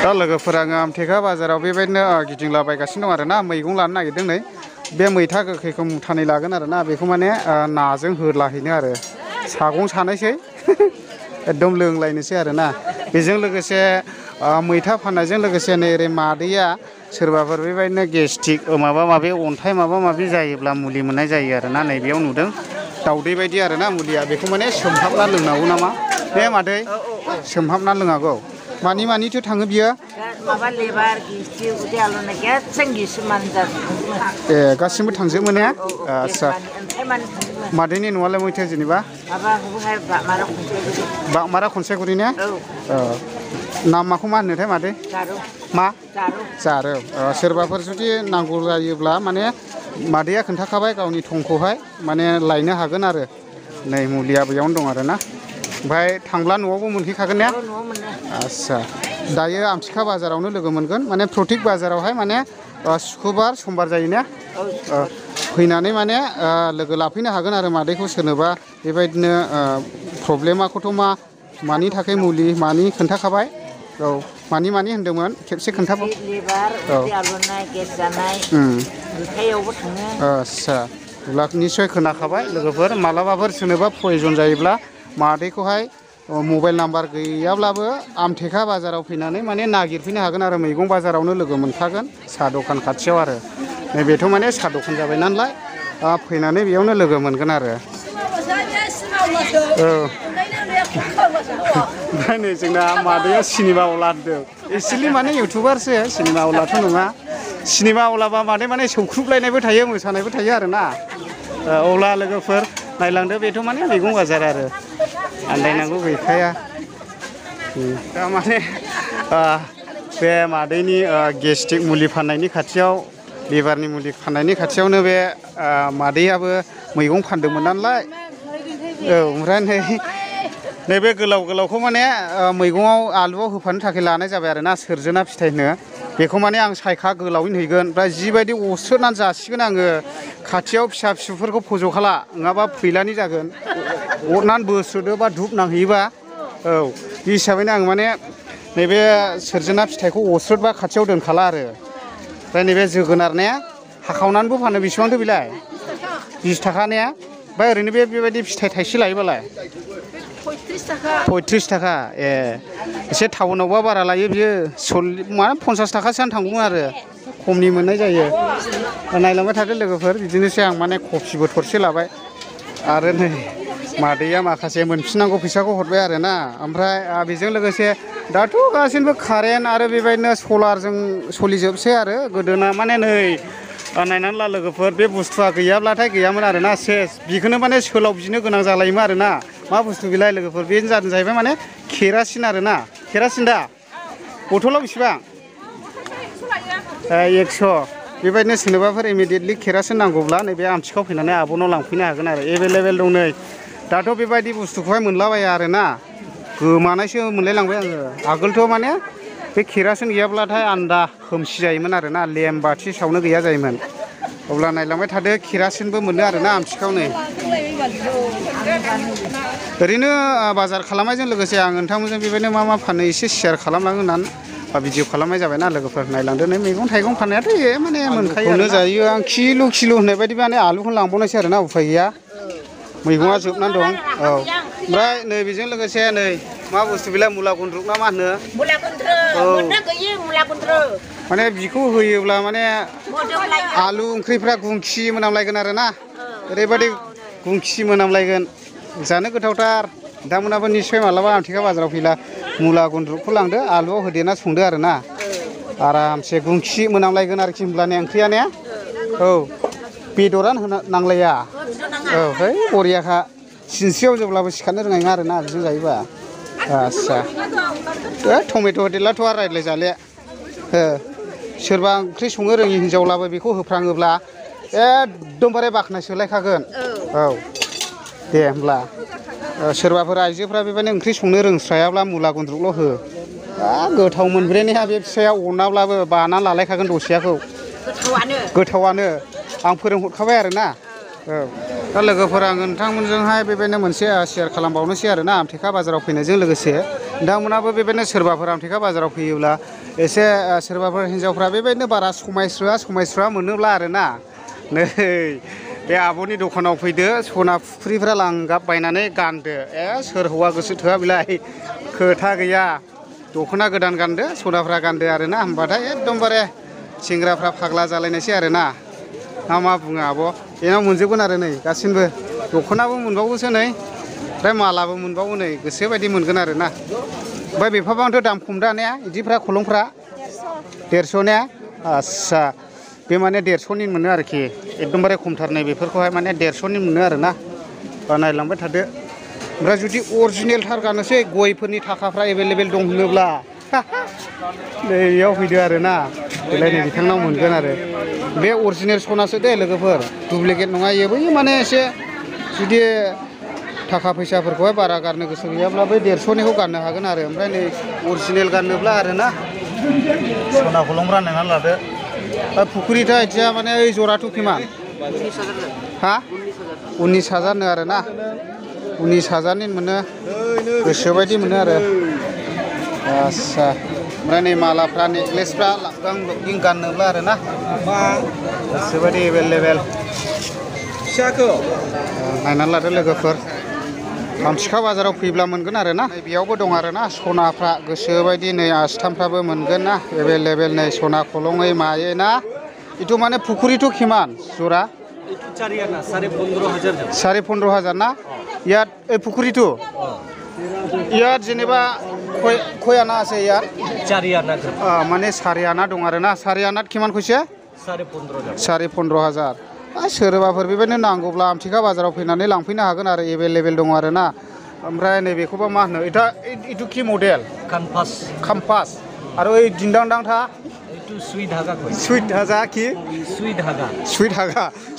दा लोगोफोर आङो आमथेखा बाजाराव बेबायदिनो गिदिंलाबायगासिनो दं आरोना मैगं लानो नागिरदों नै बे मैथा गोखैखौ मुथानै लागोन आरोना बेखौ माने नाजों होलाहैनो आरो सागं सानोसै एकदम लोंलायनोसै आरोना बेजों लोगोसे मैथा फाननायजों लोगोसे नै ओरै मादैया सोरबाफोर बेबायदिनो गेस्ट्रिक माबा माबि अन्थाइ माबा माबि जायोब्ला मुलि मोननाय जायो आरोना नैबेयाव नुदों दाउदै बायदि आरोना मुलिया बेखौ माने सोमहाबना लोंनांगौ नामा बे मादै सोमहाबना लोंनांगौ मानि मानिथो थाङो बियो माबा लेबार गेस्ट्रिक उदै आलौनाय गासिबो गिसिमानो जाजोबो ए गासिबो थांजोबो ने आदसा मादैनि न'आलाय मैथा जेनेबा बागमारा खनसेगुरि ने नामाखौ मा होनोथाय मादै मा जारौ सोरबाफोर जुदि नांगौ जायोब्ला माने मादैया खोन्थाखाबाय गावनि थंखौहाय माने लायनो हागोन आरो नै मुलिया बेयावनो दं आरोना ओमफ्राय थांब्ला न'आवबो मोनहैखागोन ने आदसा दायो आमथिखा बाजारावनो लोगो मोनगोन माने प्रटिक बाजारावहाय माने सुक्रुबार समबार जायो ने फैनानै माने लोगो लाफैनो हागोन आरो मादैखौ सोरनोबा बेबायदिनो प्रब्लेमाखौथ' मानि थाखाय मुलि मानि खोन्थाखाबाय औ मानि होनदोंमोन खेबसे खोन्थाबाव आदसा अब्ला निस्सय खोनाखाबाय लोगोफोर मालाबाफोर सोरनोबा प्रयजन जायोब्ला मादैखौहाय मबाइल नाम्बार गैयाब्लाबो आमथेखा बाजाराव फैनानै माने नागिरफैनो हागोन आरो मैगं बाजारावनो लोगो मोनखागोन साहा दखान खाथियाव आरो नैबेथ' माने साहा दखान जाबाय नालाय फैनानै बेयावनो लोगो मोनगोन आरो औ ओमफ्राय नै जोंना मादैया सिनेमा आवला होनदों एक्सुवेलि माने इउटुबारसो सिनेमा आवलाथ' नङा सिनेमा आवलाबा मादै माने सौख्रुबलायनायबो थायो मोसानायबो थायो आरोना अब्ला लोगोफोर नायलांदो बेथ' माने मैगं बाजार आरो आन्दायनांगौ गैखाया दा माने बे मादैनि गेस्ट्रिक मुलि फाननायनि खाथियाव लिभारनि मुलि फाननायनि खाथियावनो बे मादैयाबो मैगं फानदोंमोन नालाय औ ओमफ्राय नैबे गोलावखौ माने मैगङाव आलुआव होफानो थाखाय लानाय जाबाय आरोना सोरजोना फिथाइनो बेखौ माने आं सायखा गोलावैनो हैगोन ओमफ्राय जिबायदि अरस्रोनानै जासिगोन आङो खाथियाव फिसा फिसौफोरखौ फज'खाला नङाबा फैलानि जागोन अरनानै बोस्रोदो बा धुप नांहैयोबा औ बे हिसाबैनो आं माने नैबे सोरजोना फिथाइखौ अरस्रोदबा खाथियाव दोनखाला आरो ओमफ्राय नैबे जोगोनार ने हाखावनानैबो फानो बेसेबांथो बेलाय 20 थाखा ने ओमफ्राय ओरैनो बेबायदि फिथाइ थाइसे लायोबालाय 35 थाखा ए एसे टाउनावबा बारा लायो बियो 50 थाखासोआनो थांगौमोन आरो खमनि मोननाय जायो नायलांबाय थादो लोगोफोर बिदिनोसै आं माने कफिबो थरसे लाबाय आरो नै मादैया माखासे मोनफिननांगौ फैसाखौ हरबाय आरोना ओमफ्राय बेजों लोगोसे दाथ' गासिबो कारेन्ट आरो बेबायदिनो सलारजों सोलिजोबसै आरो गोदोना माने नै नायनानै ला लोगोफोर बे बुस्थुआ गैयाब्लाथाय गैयामोन आरोना सेस बेखौनो माने सोलाव बिनो गोनां जालायोमोन आरोना मा बुस्थु बेलाय लोगोफोर बेनो जादों जाहैबाय माने केरासिन आरोना केरासिन दा बथलाव बेसेबां 100 बेबायदिनो सोरनोबाफोर इमिडियेटलि केरासिन नांगौब्ला नैबे आमथिखाव फैनानै आब'नाव लांफैनो हागोन आरो एभेलेबेल दं नै दाथ' बेबायदि बुस्थुखौहाय मोनलाबाया आरोना गोमानायसो मोनलायलांबाय आङो आगोलथ' माने बे केरासिन गैयाब्लाथाय आन्दा खोमसि जायोमोन आरोना लेम बाथि सावनो गैया जायोमोन अब्ला नायलांबाय थादो केरासिनबो मोनो आरोना आमथिखाव नै ओरैनो बाजार खालामनायजों लोगोसे आं नोंथांमोनजों बेबायदिनो मा फानो एसे शेयार खालामलांनो होननानै भिडिअ खालामनाय जाबायना लोगोफोर नायलांदो नै मैगं थाइगं फाननायाथ' माने मोनखायो जायो आं किल' होननाय बायदि माने आलुखौनो लांबावनायसै आरोना उफाय गैया मैगङा जोबनानै दं औ ओमफ्राय नै बेजों लोगोसे नै मा बुस्थु बेलाय मुला गुन्द्रुक ना मा होनो माने बिखौ होयोब्ला माने आलु ओंख्रिफ्रा गुंखि मोनामलायगोन आरोना ओरैबायदि गुंखि मोनामलायगोन जानो गोथावथार नोंथांमोनाबो निस्सय मालाबा आमथेखा बाजाराव फैला मुला गुन्द्रुकखौ लांदो आलुआव होदेरना संदो आरोना आरामसे गुंखि मोनामलायगोन आरोखि होमब्लाने ओंख्रिया ने औ बेदरानो नांलाया औ है बरियाखा सिनस्रियाव जेब्लाबो सिखारनो रोंनाय नङा आरोना बिजों जायोबा आस्सा टमेट' होदेरलाथ' आरो रायज्लायजाले सोरबा ओंख्रि संनो रोङि हिनजावब्लाबो बेखौ होफ्राङोब्ला एकदमबारे बाख्नायसोलायखागोन औ दे होमब्ला सोरबाफोर आइजोफ्रा बेबायदिनो ओंख्रि संनो रोंस्रायाब्ला मुला गुन्द्रुकल' हो गोथाव मोनब्रेनाया बे फिसाया अनाब्लाबो बाना लालायखागोन दसेयाखौ गोथावानो आं फोरोंहरखाबाय आरोना औ दा लोगोफोर आं नोंथांमोनजोंहाय बेबायदिनो मोनसे शेयार खालामबावनोसै आरोना आमथेखा बाजाराव फैनायजों लोगोसे नोंथांमोनाबो बेबायदिनो सोरबाफोर आमथेखा बाजाराव फैयोब्ला एसे सोरबाफोर हिन्जावफ्रा बेबायदिनो बारा समायस्रा मोनोब्ला आरोना नै बे आब'नि दखानाव फैदो सना फुख्रिफ्रा लांगाब बायनानै गानदो सोर हौवा गोसो थोआ बिलाय खोथा गैया दख'ना गोदान गानदो सनाफ्रा गानदो आरोना होमबाथाय एकदमबारे सेंग्राफ्रा फाग्ला जालायनायसै आरोना मा बुङो आब' बेनाव मोनजोबगोन आरो नै गासिनबो दख'नाबो मोनबावोसो नै ओमफ्राय मालाबो मोनबावो नै गोसो बायदि मोनगोन आरोना ओमफ्राय बेफोरबांथ' दाम खम दानिया बिदिफ्रा खलंफ्रा 150 ने आस्सा बे माने 150नि मोनो आरोखि एकदमबारे खमथार नै बेफोरखौहाय माने 150नि मोनो आरोना नायलांबाय थादो ओमफ्राय जुदि अरिजिनेल थार गानोसै गयफोरनि थाखाफ्रा एभेलेबेल दं होनोब्ला नै बेयाव फैदो आरोना बेलाय नै बिथांनाव मोनगोन आरो बे अरिजिनेल सनासो दे लोगोफोर डुप्लिकेट नङा बेबो माने एसे जुदि थाखा फैसाफोरखौहाय बारा गारनो गोसो गैयाब्ला बै 150निखौ गाननो हागोन आरो ओमफ्राय नै अरिजिनेल गाननोब्ला आरोना सना खलंफ्रा नायनानै लादो फुख्रिथ' आथिया माने ओइ जराथ' किमान हा 19,000 नो आरोना 19,000नि मोनो गोसोबायदि मोनो आरो आस्सा ओमफ्राय नै मालाफ्रा नेकलेसफ्रा लाबगां लुबगिं गाननोब्ला आरोना गोसोबायदि एभेलेबेल नायनानै लादो लोगोफोर आमथिखा बाजाराव फैब्ला मोनगोन आरोना बेयावबो दं आरोना सनाफ्रा गोसोबायदि नै आस्थामफ्राबो मोनगोन ना एभेलेबेल नै सना खलङै मायै ना इथु माने फुख्रिथ' किमान जरा 15,500 ना ইয়াত এই পুকুৰীটো ইয়াত যেনিবা কয় আনা আছে ইয়াত 4 আনা মানে 4 আনা দं आरोना 4 आनात কিমান কৈছে 15,500 सोरबाफोर बेबायदिनो नांगौब्ला आमथिखा बाजाराव फैनानै लांफैनो हागोन आरो एभेलेबेल दं आरोना ओमफ्राय नैबेखौबा मा होनो इथु कि मडेल काम्पास आरो ओइ दिंदांदांथा सुइट धागा कि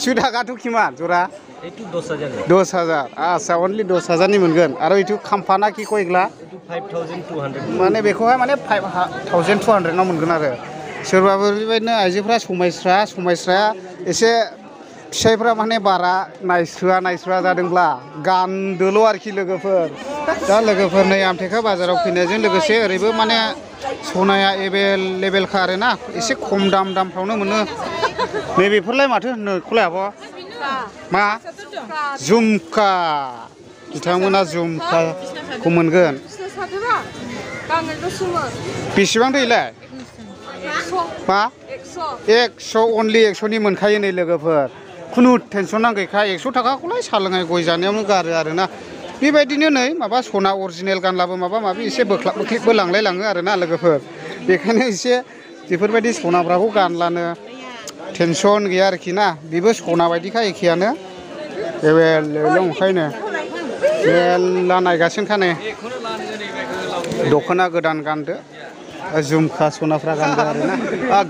सुइट धागाथ' किमान जरा 10,000 आच्छा अनलि 10,000नि मोनगोन आरो इथु खाम्फाना कि कयग्ला 5,200 माने बेखौहाय माने 5,200 नाव मोनगोन आरो सोरबाफोर बेबायदिनो आइजोफ्रा समायस्राया एसे फिसाइफ्रा माने बारा नायस्रा जादोंब्ला गानदोल' आरोखि लोगोफोर दा लोगोफोर नै आमथेखा बाजाराव फैनायजों लोगोसे ओरैबो माने सनाया एभेलेबेलखा आरोना एसे खम दामफ्रावनो मोनो नैबेफोरलाय माथो होनो खौलाय आब' मा झुमका बिथांमोना झुमकाखौ मोनगोन बेसेबां दैलाय मा 100 अनलि 100नि मोनखायो नै लोगोफोर खुनु टेनसन नांगौखा 100 थाखाखौलाय सालोंनाय गय जानायावनो गारो आरोना बेबायदिनो नै माबा सना अरिजिनेल गानलाबो माबा माबि एसे बोख्लाब बोख्लिबबो लांलायलाङो आरोना लोगोफोर बेखायनो एसे बेफोरबायदि सनाफ्राखौ गानलानो टेनसन गैया आरोखि ना बेबो सना बायदिखा एखेयानो एभेलेबेल ओंखायनो मेरला नायगासिनोखा नै दख'ना गोदान गानदो झुमका सनाफ्रा गानदो आरोना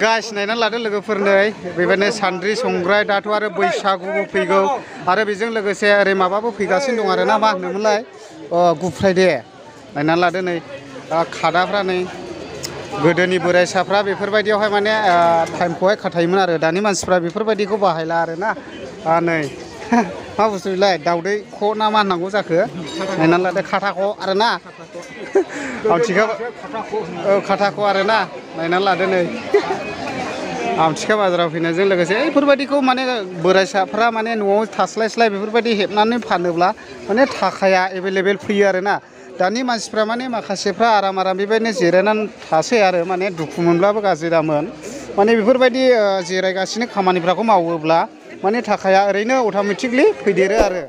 गाइस नायनानै लादो लोगोफोर नै बेबायदिनो सान्द्रि संग्राय दाथ' आरो बैसागुबो फैगौ आरो बेजों लोगोसे ओरै माबाबो फैगासिनो दं आरोना मा होनोमोनलाय गुड फ्राइडे नायनानै लादो नै खादाफ्रा नै गोदोनि बोराइसाफ्रा बेफोरबायदियावहाय माने टाइमखौहाय खाथायोमोन आरो दानि मानसिफ्रा बेफोरबायदिखौ बाहायला आरोना नै मा बुस्थु बेलाय दाउदै ख' ना मा होननांगौ जाखो नायनानै लादो खाथाख' आरोना आमथिखा खाथाख' आरोना नायनानै लादो नै आमथिखा बाजाराव फैनायजों लोगोसे बेफोरबायदिखौ माने बोराइसाफ्रा माने न'आव थास्लायस्लाय बेफोरबायदि हेबनानै फानोब्ला माने थाखाया एभेलेबेल फैयो आरोना दानि मानसिफ्रा माने माखासेफ्रा आराम बेबायदिनो जिरायनानै थासै आरो माने दुखु मोनब्लाबो गाज्रि दामोन माने बेफोरबायदि जिरायगासिनो खामानिफोरखौ मावोब्ला माने थाखाया ओरैनो अट'मेटिकलि फैदेरो आरो